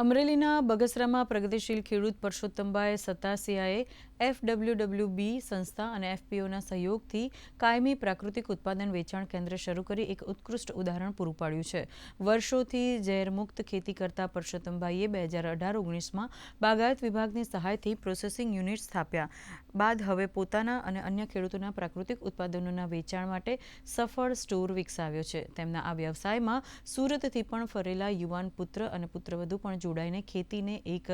અમરેલીના બગસરામાં પ્રગતિશીલ ખેડૂત પરસોત્તમભાઈ સતાસિયાએ FWWB સંસ્થા અને FPOના સહયોગથી કાયમી પ્રાકૃતિક ઉત્પાદન વેચાણ કેન્દ્ર શરૂ કરી એક ઉત્કૃષ્ટ ઉદાહરણ પૂરું પાડ્યું છે। વર્ષોથી ઝેરમુક્ત ખેતી કરતા પરસોત્તમભાઈએ 2018-19માં બાગાયત વિભાગની સહાયથી પ્રોસેસિંગ યુનિટ સ્થાપ્યા બાદ હવે પોતાના અને અન્ય ખેડૂતોના પ્રાકૃતિક ઉત્પાદનોના વેચાણ માટે સફળ સ્ટોર વિકસાવ્યો છે। તેમના આ વ્યવસાયમાં સુરતથી પણ ફરેલા યુવાન પુત્ર અને પુત્રવધુ પણ જોડાઈને ખેતીને એક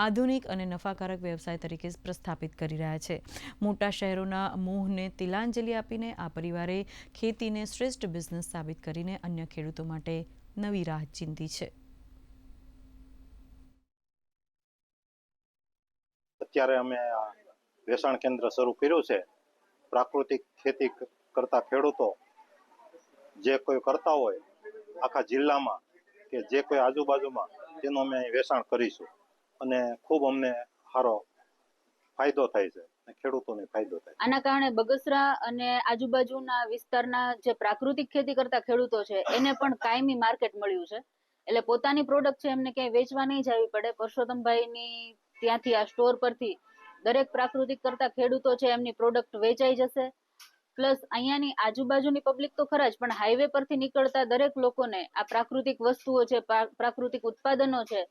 આધુનિક અને નફાકારક વ્યવસાય તરીકે પ્રસ્થાપિત કરી રહ્યા છે। મોટા શહેરોના મોહને તિલાંજલિ આપીને આ પરિવારે ખેતીને શ્રેષ્ઠ બિઝનેસ સાબિત કરીને અન્ય ખેડૂતો માટે નવી રાહ ચીંધી છે। અત્યારે અમે આ વેચાણ કેન્દ્ર શરૂ કર્યું છે। પ્રાકૃતિક ખેતી કરતા ખેડૂતો જે કોઈ કરતા હોય આખા જિલ્લામાં કે જે કોઈ આજુબાજુમાં તેનું અમે વેચાણ કરીશું અને ખૂબ અમને સારો ફાયદો થાય છે અને ખેડૂતોને ફાયદો થાય। આના કારણે બગસરા અને આજુબાજુના વિસ્તારના જે પ્રાકૃતિક ખેતી કરતા ખેડૂતો છે એને પણ કાયમી માર્કેટ મળ્યું છે। એટલે પોતાની પ્રોડક્ટ છે એમને ક્યાંય વેચવા નહીં જવી પડે। પરસોત્તમભાઈની ત્યાંથી આ સ્ટોર પરથી દરેક પ્રાકૃતિક કરતા ખેડૂતો છે એમની પ્રોડક્ટ વેચાઈ જશે। પ્લસ અહીંયાની આજુબાજુની પબ્લિક તો ખરા જ, પણ હાઈવે પરથી નીકળતા દરેક લોકોને આ પ્રાકૃતિક વસ્તુઓ છે, પ્રાકૃતિક ઉત્પાદનો છે,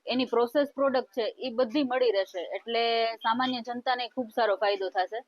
એની પ્રોસેસ પ્રોડક્ટ છે એ બધી મળી રહેશે। એટલે સામાન્ય જનતાને ખૂબ સારો ફાયદો થશે।